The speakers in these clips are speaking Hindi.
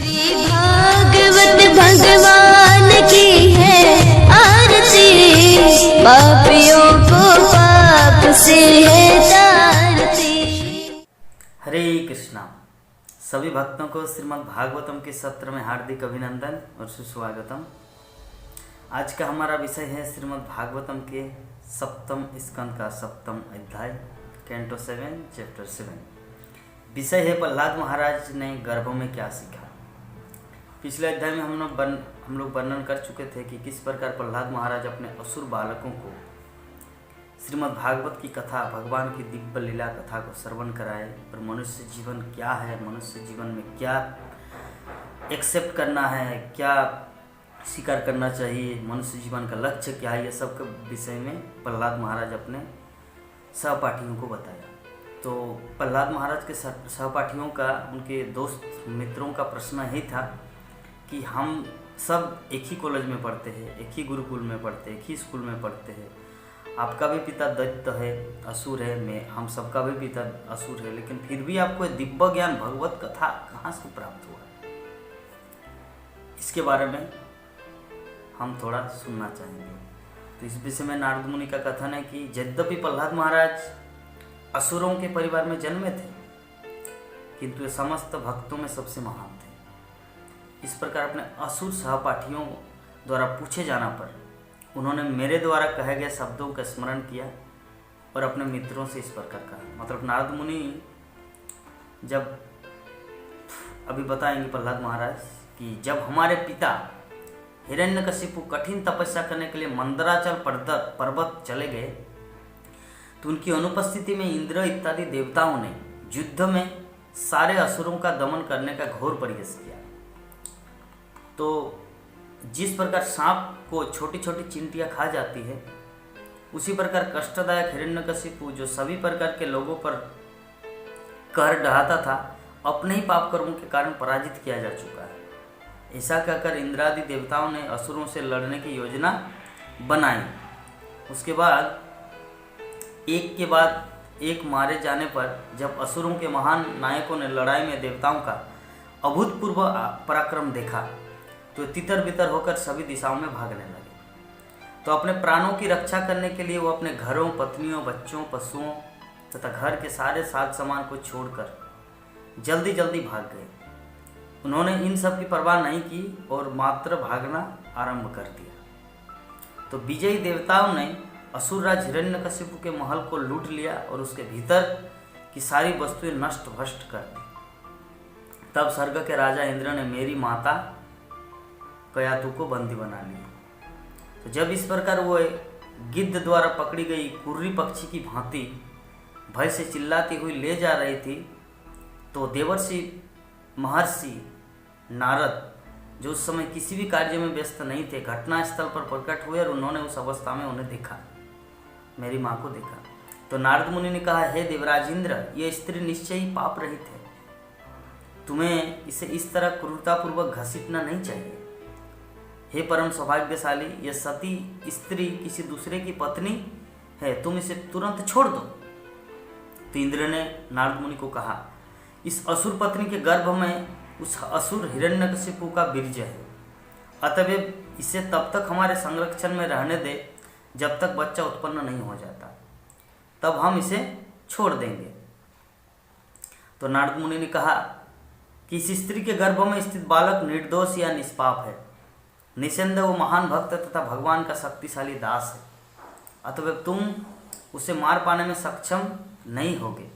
श्री भागवत भगवान की है आरती, पापियों को पाप से है तारती। हरे कृष्णा। सभी भक्तों को श्रीमद् भागवतम के सत्र में हार्दिक अभिनंदन और सुस्वागतम। आज का हमारा विषय है श्रीमद् भागवतम के सप्तम स्कंद का सप्तम अध्याय, कैंटो 7 चैप्टर 7। विषय है प्रहलाद महाराज ने गर्भ में क्या सीखा। पिछले अध्याय में हम लोग वर्णन कर चुके थे कि किस प्रकार प्रहलाद महाराज अपने असुर बालकों को श्रीमद् भागवत की कथा, भगवान की दिव्य लीला कथा को श्रवण कराए और मनुष्य जीवन क्या है, मनुष्य जीवन में क्या एक्सेप्ट करना है, क्या स्वीकार करना चाहिए, मनुष्य जीवन का लक्ष्य क्या है, ये सब के विषय में प्रहलाद महाराज अपने सहपाठियों को बताया। तो प्रहलाद महाराज के सहपाठियों का, उनके दोस्त मित्रों का प्रश्न यही था कि हम सब एक ही कॉलेज में पढ़ते हैं, एक ही गुरुकुल में पढ़ते हैं, एक ही स्कूल में पढ़ते हैं। आपका भी पिता दैत्य है, असुर है, हम सबका भी पिता असुर है, लेकिन फिर भी आपको दिव्य ज्ञान भगवत कथा कहाँ से प्राप्त हुआ? इसके बारे में हम थोड़ा सुनना चाहेंगे। तो इस विषय में नारद मुनि का कथन है कि यद्यपि प्रहलाद महाराज असुरों के परिवार में जन्मे थे, किंतु समस्त भक्तों में सबसे महान थे। इस प्रकार अपने असुर सहपाठियों द्वारा पूछे जाना पर उन्होंने मेरे द्वारा कहे गए शब्दों का स्मरण किया और अपने मित्रों से इस प्रकार कहा। मतलब नारद मुनि जब अभी बताएंगे प्रहलाद महाराज कि जब हमारे पिता हिरण्यकशिपु कठिन तपस्या करने के लिए मंदराचल पर्वत चले गए, तो उनकी अनुपस्थिति में इंद्र इत्यादि देवताओं ने युद्ध में सारे असुरों का दमन करने का घोर प्रयास किया। तो जिस प्रकार सांप को छोटी छोटी चींटियां खा जाती है, उसी प्रकार कष्टदायक हिरण्यकशिपु जो सभी प्रकार के लोगों पर कहर ढहाता था, अपने ही पाप कर्मों के कारण पराजित किया जा चुका है। ऐसा कहकर इंद्रादि देवताओं ने असुरों से लड़ने की योजना बनाई। उसके बाद एक के बाद एक मारे जाने पर जब असुरों के महान नायकों ने लड़ाई में देवताओं का अभूतपूर्व पराक्रम देखा, तो तितर बितर होकर सभी दिशाओं में भागने लगे। तो अपने प्राणों की रक्षा करने के लिए वो अपने घरों, पत्नियों, बच्चों, पशुओं तथा घर के सारे साज सामान को छोड़कर जल्दी जल्दी भाग गए। उन्होंने इन सब की परवाह नहीं की और मात्र भागना आरंभ कर दिया। तो विजयी देवताओं ने असुरराज हिरण्यकशिपु के महल को लूट लिया और उसके भीतर की सारी वस्तुएं नष्ट भ्रष्ट कर दी। तब स्वर्ग के राजा इंद्र ने मेरी माता कयातु को बंदी बना लिया। तो जब इस प्रकार वो गिद्ध द्वारा पकड़ी गई कुर्री पक्षी की भांति भय से चिल्लाती हुई ले जा रही थी, तो देवर्षि महर्षि नारद, जो उस समय किसी भी कार्य में व्यस्त नहीं थे, घटनास्थल पर प्रकट हुए और उन्होंने उस अवस्था में उन्हें देखा, मेरी माँ को देखा। तो नारद मुनि ने कहा, हे देवराज इंद्र, ये स्त्री निश्चय ही पाप रहित है, तुम्हें इसे इस तरह क्रूरतापूर्वक घसीटना नहीं चाहिए। हे परम सौभाग्यशाली, यह सती स्त्री किसी दूसरे की पत्नी है, तुम इसे तुरंत छोड़ दो। तो इंद्र ने नारद मुनि को कहा, इस असुर पत्नी के गर्भ में उस असुर हिरण्यकशिपु का बीज है, अतएव इसे तब तक हमारे संरक्षण में रहने दे जब तक बच्चा उत्पन्न नहीं हो जाता, तब हम इसे छोड़ देंगे। तो नारद मुनि ने कहा कि इस स्त्री के गर्भ में स्थित बालक निर्दोष या निष्पाप है, निसंदेह वो महान भक्त तथा भगवान का शक्तिशाली दास है, अतएव तुम उसे मार पाने में सक्षम नहीं होगे।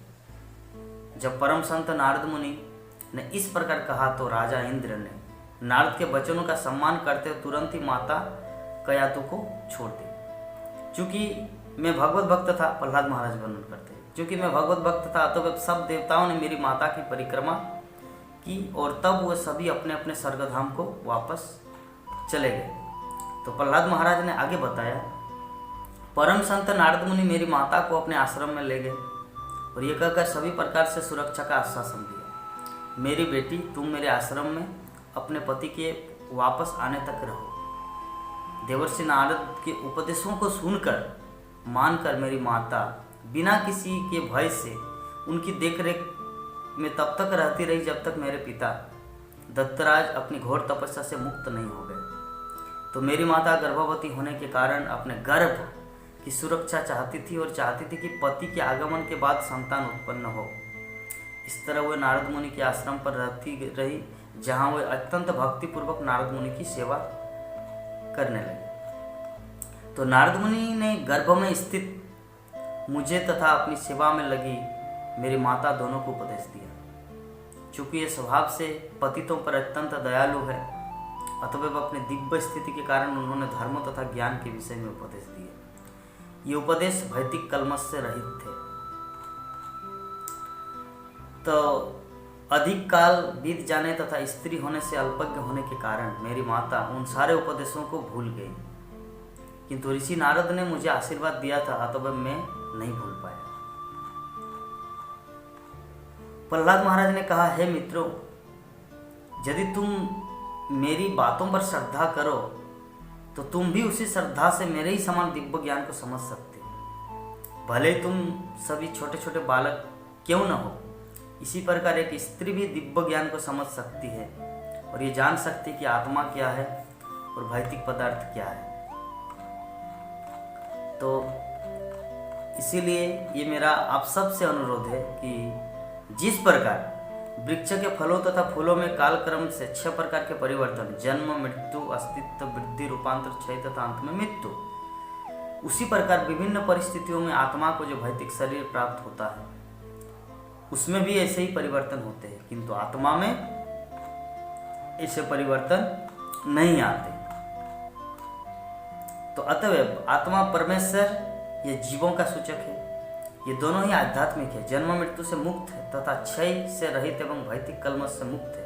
जब परम संत नारद मुनि ने इस प्रकार कहा, तो राजा इंद्र ने नारद के वचनों का सम्मान करते हुए तुरंत ही माता कयातु को छोड़ दी। चूंकि मैं भगवत भक्त था, प्रहलाद महाराज वर्णन करते हैं, चूंकि मैं भगवत भक्त था, तो सब देवताओं ने मेरी माता की परिक्रमा की और तब वो सभी अपने अपने स्वर्गधाम को वापस चले गए। तो प्रहलाद महाराज ने आगे बताया, परम संत नारद मुनि मेरी माता को अपने आश्रम में ले गए और ये कहकर सभी प्रकार से सुरक्षा का आश्वासन दिया, मेरी बेटी, तुम मेरे आश्रम में अपने पति के वापस आने तक रहो। देवर्षि नारद के उपदेशों को सुनकर मानकर मेरी माता बिना किसी के भय से उनकी देखरेख में तब तक रहती रही जब तक मेरे पिता दत्तराज अपनी घोर तपस्या से मुक्त नहीं हो गए। तो मेरी माता गर्भवती होने के कारण अपने गर्भ की सुरक्षा चाहती थी और चाहती थी कि पति के आगमन के बाद संतान उत्पन्न हो। इस तरह वह नारद मुनि के आश्रम पर रहती रही, जहाँ वह अत्यंत भक्तिपूर्वक नारद मुनि की सेवा करने लगी। तो नारद मुनि ने गर्भ में स्थित मुझे तथा अपनी सेवा में लगी मेरी माता दोनों को उपदेश दिया। चूंकि ये स्वभाव से पतितों पर अत्यंत दयालु है, अतएव अपने दिव्य स्थिति के कारण उन्होंने धर्म तथा ज्ञान के विषय में उपदेश दिए। ये उपदेश भौतिक कलमश से रहित थे। तो अधिक काल बीत जाने तथा स्त्री होने से अल्पज्ञ होने के कारण मेरी माता उन सारे उपदेशों को भूल गई, किंतु ऋषि नारद ने मुझे आशीर्वाद दिया था, अतः मैं नहीं भूल पाया। प्रहलाद महाराज ने कहा, हे मित्रों, यदि तुम मेरी बातों पर श्रद्धा करो तो तुम भी उसी श्रद्धा से मेरे ही समान दिव्य ज्ञान को समझ सकते हो। भले तुम सभी छोटे छोटे बालक क्यों न हो, इसी प्रकार एक स्त्री भी दिव्य ज्ञान को समझ सकती है और ये जान सकती है कि आत्मा क्या है और भौतिक पदार्थ क्या है। तो इसीलिए ये मेरा आप सबसे अनुरोध है कि जिस प्रकार वृक्ष के फलों तथा फूलों में कालक्रम से 6 प्रकार के परिवर्तन, जन्म, मृत्यु, अस्तित्व, वृद्धि, रूपांतर, क्षय तथा अंत में मृत्यु, उसी प्रकार विभिन्न परिस्थितियों में आत्मा को जो भौतिक शरीर प्राप्त होता है उसमें भी ऐसे ही परिवर्तन होते हैं, किंतु आत्मा में ऐसे परिवर्तन नहीं आते। तो अतएव आत्मा परमेश्वर ये जीवों का सूचक है। ये दोनों ही आध्यात्मिक है, जन्म मृत्यु से मुक्त है तथा क्षय से रहित एवं भौतिक कलमश से मुक्त है।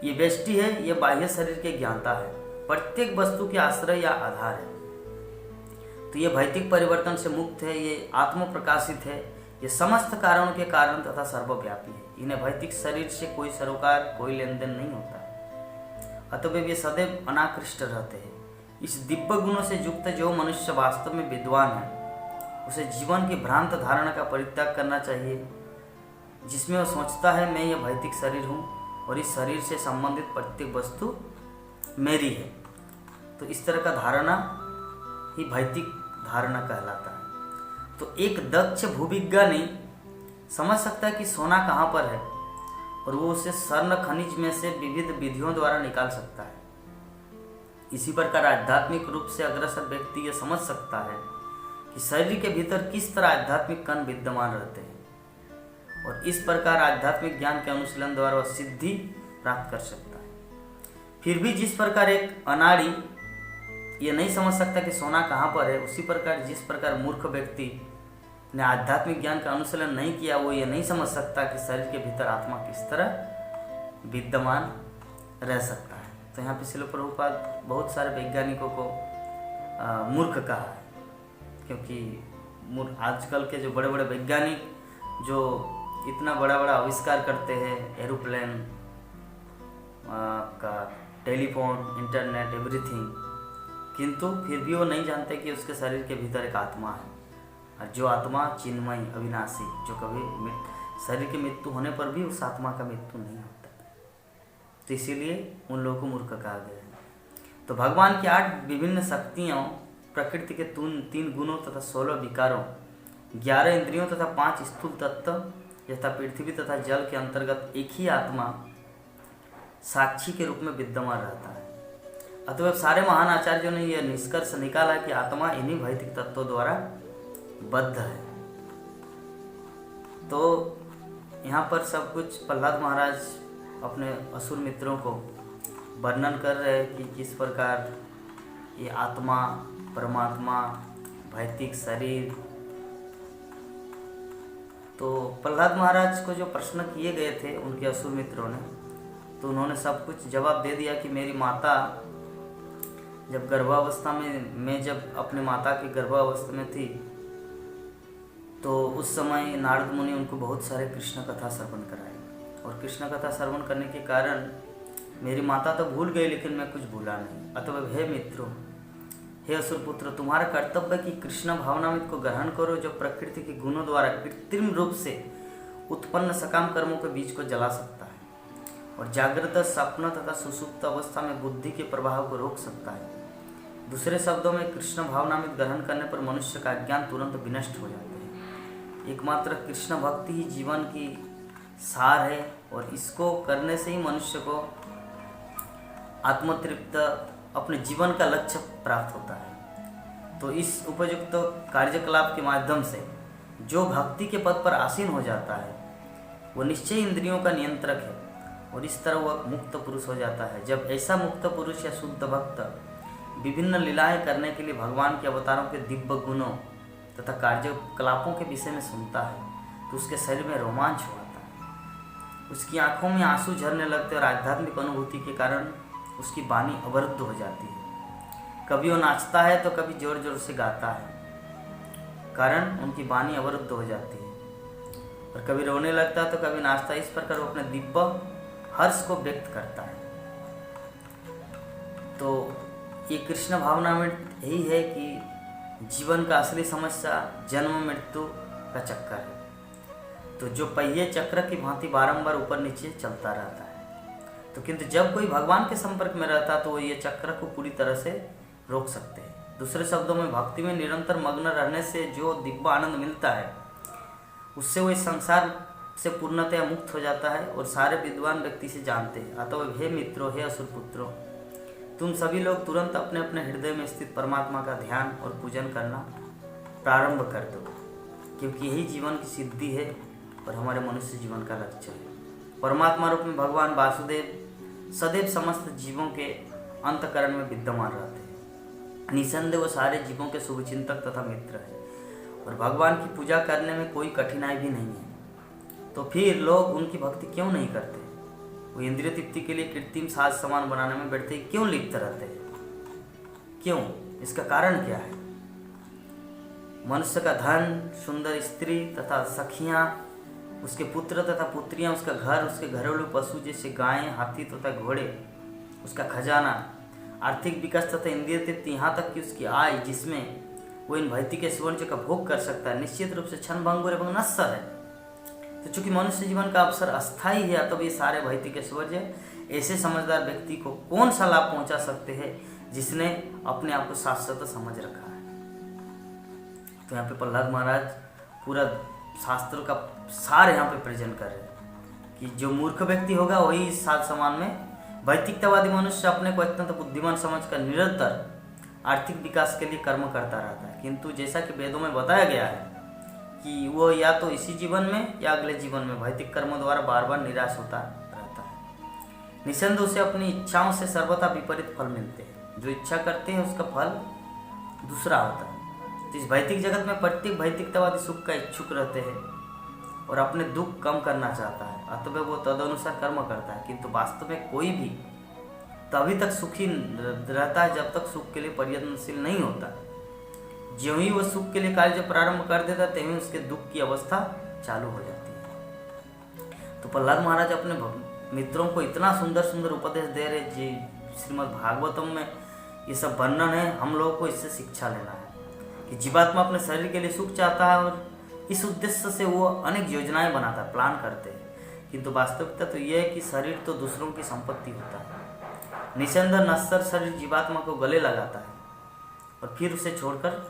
ये व्यष्टि है, ये बाह्य शरीर के ज्ञाता है, प्रत्येक वस्तु के आश्रय या आधार है। तो ये भौतिक परिवर्तन से मुक्त है, ये आत्म प्रकाशित है, ये समस्त कारणों के कारण तथा सर्वव्यापी है। इन्हें भौतिक शरीर से कोई सरोकार, कोई लेन देन नहीं होता। अतएव ये सदैव अनाकृष्ट रहते हैं। इस दिव्य गुणों से युक्त जो मनुष्य वास्तव में विद्वान है, उसे जीवन की भ्रांत धारणा का परित्याग करना चाहिए, जिसमें वह सोचता है मैं यह भौतिक शरीर हूँ और इस शरीर से संबंधित प्रत्येक वस्तु मेरी है। तो इस तरह का धारणा ही भौतिक धारणा कहलाता है। तो एक दक्ष भूविज्ञानी समझ सकता है कि सोना कहाँ पर है और वो उसे स्वर्ण खनिज में से विविध विधियों द्वारा निकाल सकता है। इसी प्रकार आध्यात्मिक रूप से अग्रसर व्यक्ति यह समझ सकता है कि शरीर के भीतर किस तरह आध्यात्मिक कण विद्यमान रहते हैं और इस प्रकार आध्यात्मिक ज्ञान के अनुशीलन द्वारा वह सिद्धि प्राप्त कर सकता है। फिर भी जिस प्रकार एक अनाड़ी ये नहीं समझ सकता कि सोना कहाँ पर है, उसी प्रकार जिस प्रकार मूर्ख व्यक्ति ने आध्यात्मिक ज्ञान का अनुशीलन नहीं किया, वो ये नहीं समझ सकता कि शरीर के भीतर आत्मा किस तरह विद्यमान रह सकता है। तो यहाँ पे श्रील प्रभुपाद बहुत सारे वैज्ञानिकों को मूर्ख कहा है, क्योंकि आजकल के जो बड़े बड़े वैज्ञानिक जो इतना बड़ा बड़ा आविष्कार करते हैं, एरोप्लेन का, टेलीफोन, इंटरनेट, एवरीथिंग, किंतु फिर भी वो नहीं जानते कि उसके शरीर के भीतर एक आत्मा है, और जो आत्मा चिन्मय, अविनाशी, जो कभी शरीर की मृत्यु होने पर भी उस आत्मा का मृत्यु नहीं होता। तो इसीलिए उन लोगों को मूर्ख कहा गया है। तो भगवान की 8 विभिन्न शक्तियों, प्रकृति के 3 गुणों तथा 16 विकारों, 11 इंद्रियों तथा 5 स्थूल तत्व यथा पृथ्वी तथा जल के अंतर्गत एक ही आत्मा साक्षी के रूप में विद्यमान रहता है। अतः सारे महान आचार्यों ने यह निष्कर्ष निकाला कि आत्मा इन्हीं भौतिक तत्वों द्वारा बद्ध है। तो यहाँ पर सब कुछ प्रहलाद महाराज अपने असुर मित्रों को वर्णन कर रहे हैं कि किस प्रकार ये आत्मा, परमात्मा, भौतिक शरीर। तो प्रहलाद महाराज को जो प्रश्न किए गए थे उनके असुर मित्रों ने, तो उन्होंने सब कुछ जवाब दे दिया कि मेरी माता जब गर्भावस्था में, मैं जब अपने माता की गर्भावस्था में थी तो उस समय नारद मुनि उनको बहुत सारे कृष्ण कथा श्रवण कराए, और कृष्ण कथा श्रवण करने के कारण मेरी माता तो भूल गई, लेकिन मैं कुछ भूला नहीं। अतः हे मित्रों, हे असुरपुत्र, तुम्हारा कर्तव्य है कि कृष्ण भावनामृत को ग्रहण करो, जो प्रकृति के गुणों द्वारा कृत्रिम रूप से उत्पन्न सकाम कर्मों के बीज को जला सकता है और जागृत, स्वप्न तथा सुसुप्त अवस्था में बुद्धि के प्रभाव को रोक सकता है। दूसरे शब्दों में कृष्ण भावनामृत ग्रहण करने पर मनुष्य का अज्ञान तुरंत विनष्ट हो जाते हैं। एकमात्र कृष्ण भक्ति ही जीवन की सार है और इसको करने से ही मनुष्य को आत्मतृप्त अपने जीवन का लक्ष्य प्राप्त होता है। तो इस उपयुक्त कार्यकलाप के माध्यम से जो भक्ति के पद पर आसीन हो जाता है वो निश्चय इंद्रियों का नियंत्रक है और इस तरह वह मुक्त पुरुष हो जाता है। जब ऐसा मुक्त पुरुष या शुद्ध भक्त विभिन्न लीलाएं करने के लिए भगवान के अवतारों के दिव्य गुणों तथा कार्यकलापों के विषय में सुनता है तो उसके शरीर में रोमांच हो आता है, उसकी आंखों में आंसू झरने लगते और आध्यात्मिक अनुभूति के कारण उसकी वाणी अवरुद्ध हो जाती है। कभी वो नाचता है तो कभी जोर जोर से गाता है, कारण उनकी वाणी अवरुद्ध हो जाती है, और कभी रोने लगता है तो कभी नाचता है। इस प्रकार वो अपने दिव्य हर्ष को व्यक्त करता है। तो ये कृष्ण भावना में यही है कि जीवन का असली समस्या जन्म मृत्यु का चक्कर है, तो जो पहिए चक्र की भांति बारंबार ऊपर नीचे चलता रहता है। तो किंतु जब कोई भगवान के संपर्क में रहता है तो वो ये चक्र को पूरी तरह से रोक सकते हैं। दूसरे शब्दों में भक्ति में निरंतर मग्न रहने से जो दिव्य आनंद मिलता है उससे वो इस संसार से पूर्णतया मुक्त हो जाता है और सारे विद्वान व्यक्ति से जानते हैं। अतः हे मित्रों, हे असुर पुत्रों, तुम सभी लोग तुरंत अपने अपने हृदय में स्थित परमात्मा का ध्यान और पूजन करना प्रारंभ कर दो, क्योंकि यही जीवन की सिद्धि है और हमारे मनुष्य जीवन का लक्ष्य है। परमात्मा रूप में भगवान वासुदेव सदैव समस्त जीवों के अंतःकरण में विद्यमान रहते हैं। निसंदेह वो सारे जीवों के शुभचिंतक तथा मित्र है और भगवान की पूजा करने में कोई कठिनाई भी नहीं है। तो फिर लोग उनकी भक्ति क्यों नहीं करते? वो इंद्रिय तृप्ति के लिए कृत्रिम साज सामान बनाने में बैठते क्यों लिप्त रहते हैं? क्यों? इसका कारण क्या है? मनुष्य का धन, सुंदर स्त्री तथा सखियां, उसके पुत्र तथा पुत्रियां, उसका घर, उसके घरेलू पशु जैसे गायें, हाथी तथा घोड़े, उसका खजाना, आर्थिक विकास तथा इंद्रिय तृप्ति, यहाँ तक कि उसकी आय जिसमें वो इन भौतिक ऐश्वर्य का भोग कर सकता है, निश्चित रूप से क्षणभंगुर एवं नश्वर है। तो चूंकि मनुष्य जीवन का अवसर अस्थायी है, तब ये सारे भौतिक ऐश्वर्य ऐसे समझदार व्यक्ति को कौन सा लाभ पहुंचा सकते हैं जिसने अपने आप को शाश्वत समझ रखा है। तो यहाँ पे प्रहलाद महाराज पूरा शास्त्रों का सार यहाँ पे प्रेजेंट कर रहे हैं कि जो मूर्ख व्यक्ति होगा वही इस सात समान में, भौतिकतावादी मनुष्य अपने को अत्यंत बुद्धिमान समझकर निरंतर आर्थिक विकास के लिए कर्म करता रहता है, किंतु जैसा कि वेदों में बताया गया है कि वो या तो इसी जीवन में या अगले जीवन में भौतिक कर्मों द्वारा बार बार निराश होता रहता है। निसंदेह उसे अपनी इच्छाओं से सर्वथा विपरीत फल मिलते हैं। जो इच्छा करते हैं उसका फल दूसरा होता है। तो इस भौतिक जगत में प्रत्येक भौतिकतावादी सुख का इच्छुक रहते हैं और अपने दुख कम करना चाहता है, अतः वो तदनुसार कर्म करता है, किंतु वास्तव में कोई भी तभी तक सुखी रहता है जब तक सुख के लिए प्रयत्नशील नहीं होता। ज्यों ही वो सुख के लिए कार्य प्रारंभ कर देता है त्यों ही उसके दुख की अवस्था चालू हो जाती है। तो प्रहलाद महाराज अपने मित्रों को इतना सुंदर सुंदर उपदेश दे रहे जी, श्रीमद् भागवतम में ये सब वर्णन है। हम लोगों को इससे शिक्षा लेना है कि जीवात्मा अपने शरीर के लिए सुख चाहता है और इस उद्देश्य से वो अनेक योजनाएं बनाता है, प्लान करते हैं, किंतु वास्तविकता तो यह है कि शरीर तो दूसरों की संपत्ति होता है। निसंदेह नश्वर शरीर जीवात्मा को गले लगाता है और फिर उसे छोड़कर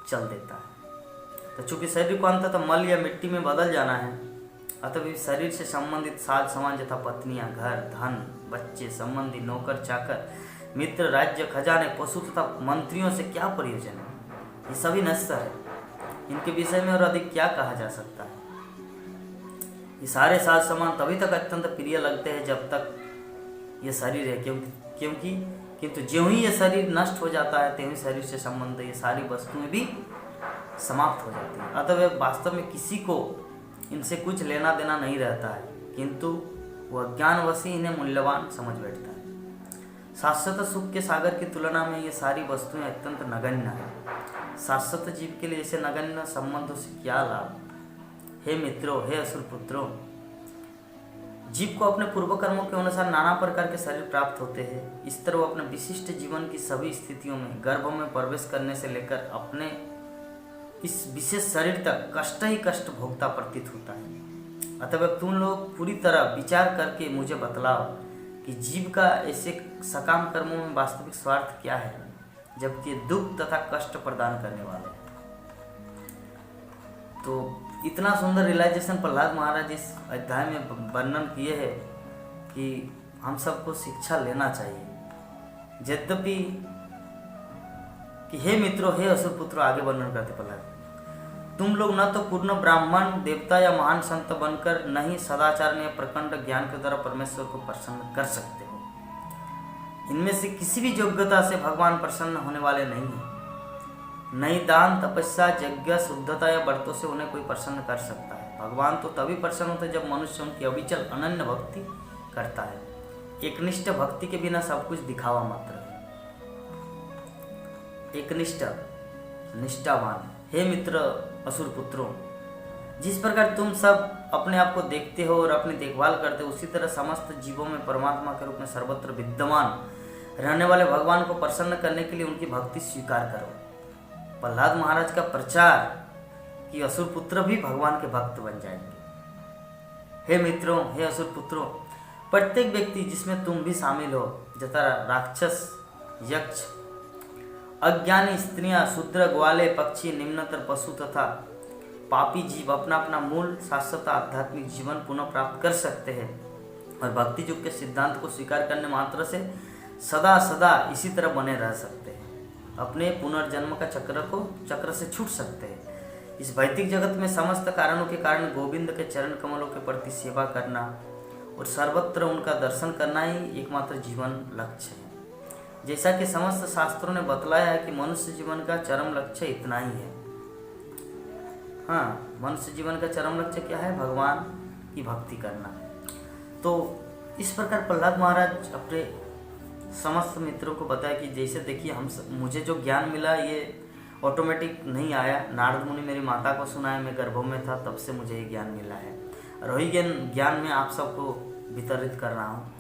चल देता है। तो चूंकि शरीर को अंततः मल या मिट्टी में बदल जाना है, अतः शरीर से संबंधित साज सामान यथा पत्नियां, घर, धन, बच्चे, संबंधी, नौकर चाकर, मित्र, राज्य, खजाने, पशु तथा मंत्रियों से क्या प्रयोजन है? ये सभी नश्वर है। इनके विषय में और अधिक क्या कहा जा सकता है? ये सारे साज सामान तभी तक अत्यंत प्रिय लगते हैं जब तक ये शरीर है, क्योंकि किंतु ज्यों ही ये शरीर नष्ट हो जाता है त्यों ही शरीर से संबंध ये सारी वस्तुएं भी समाप्त हो जाती है। अतः वास्तव में किसी को इनसे कुछ लेना देना नहीं रहता है, किंतु वह अज्ञानवश ही इन्हें मूल्यवान समझ बैठता है। शाश्वत सुख के सागर की तुलना में ये सारी वस्तुएं अत्यंत नगण्य है। शाश्वत जीव के लिए ऐसे नगण्य संबंधों से क्या लाभ? हे मित्रों, हे असुर पुत्रों, जीव को अपने पूर्व कर्मों के अनुसार नाना प्रकार के शरीर प्राप्त होते हैं। इस तरह वो अपने विशिष्ट जीवन की सभी स्थितियों में गर्भ में प्रवेश करने से लेकर अपने इस विशेष शरीर तक कष्ट ही कष्ट भोगता प्रतीत होता है। अतः तुम लोग पूरी तरह विचार करके मुझे बतलाओ कि जीव का ऐसे सकाम कर्मों में वास्तविक स्वार्थ क्या है, जबकि दुख तथा कष्ट प्रदान करने वाले। तो इतना सुंदर रियलाइजेशन प्रहलाद महाराज इस अध्याय में वर्णन किए हैं कि हम सबको शिक्षा लेना चाहिए। यद्यपि कि हे मित्रों, हे असुर पुत्रों, आगे वर्णन करते प्रहलाद, तुम लोग न तो पूर्ण ब्राह्मण, देवता या महान संत बनकर न ही सदाचार या प्रखंड ज्ञान के द्वारा परमेश्वर को प्रसन्न कर सकते हो। इनमें से किसी भी योग्यता से भगवान प्रसन्न होने वाले नहीं है। नहीं दान, तपस्या, यज्ञ, शुद्धता या व्रतों से उन्हें कोई प्रसन्न कर सकता है। भगवान तो तभी प्रसन्न होते जब मनुष्य उनकी अविचल अनन्य भक्ति करता है। एकनिष्ठ भक्ति के बिना सब कुछ दिखावा मात्र है। एकनिष्ठ, निष्ठावान। हे मित्र असुर पुत्रों, जिस प्रकार तुम सब अपने आप को देखते हो और अपनी देखभाल करते हो, उसी तरह समस्त जीवों में परमात्मा के रूप में सर्वत्र विद्यमान रहने वाले भगवान को प्रसन्न करने के लिए उनकी भक्ति स्वीकार करो। प्रहलाद महाराज का प्रचार कि असुर पुत्र भी भगवान के भक्त बन जाएंगे। हे मित्रों, हे असुर पुत्रों, प्रत्येक व्यक्ति जिसमें तुम भी शामिल हो, जैसा राक्षस, यक्ष, अज्ञानी स्त्रियां, शूद्र, ग्वाले, पक्षी, निम्नतर पशु तथा पापी जीव अपना अपना मूल शाश्वत आध्यात्मिक जीवन पुनः प्राप्त कर सकते हैं और भक्ति युग के सिद्धांत को स्वीकार करने मात्र से सदा सदा इसी तरह बने रह सकते हैं। अपने पुनर्जन्म का चक्र से छूट सकते हैं। इस भौतिक जगत में समस्त कारणों के कारण गोविंद के चरण कमलों के प्रति सेवा करना और सर्वत्र उनका दर्शन करना ही एकमात्र जीवन लक्ष्य है। जैसा कि समस्त शास्त्रों ने बतलाया है कि मनुष्य जीवन का चरम लक्ष्य इतना ही है। हाँ, मनुष्य जीवन का चरम लक्ष्य क्या है? भगवान की भक्ति करना। तो इस प्रकार प्रहलाद महाराज अपने समस्त मित्रों को बताया कि जैसे देखिए मुझे जो ज्ञान मिला ये ऑटोमेटिक नहीं आया। नारद मुनि मेरी माता को सुनाया, मैं गर्भों में था तब से मुझे ये ज्ञान मिला है और वही ज्ञान मैं आप सबको वितरित कर रहा हूँ।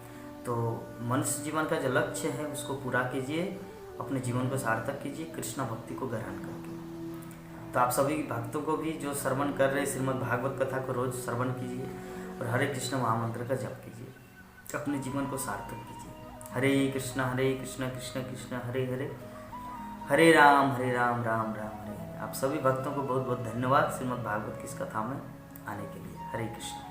तो मनुष्य जीवन का जो लक्ष्य है उसको पूरा कीजिए, अपने जीवन को सार्थक कीजिए कृष्ण भक्ति को ग्रहण करके। तो आप सभी भक्तों को भी जो श्रवण कर रहे श्रीमद् भागवत कथा को रोज श्रवण कीजिए और हरे कृष्ण महामंत्र का जप कीजिए, अपने जीवन को सार्थक कीजिए। हरे कृष्ण कृष्ण कृष्ण हरे हरे, हरे राम राम राम हरे हरे। आप सभी भक्तों को बहुत बहुत धन्यवाद श्रीमद् भागवत की इस कथा में आने के लिए। हरे कृष्ण।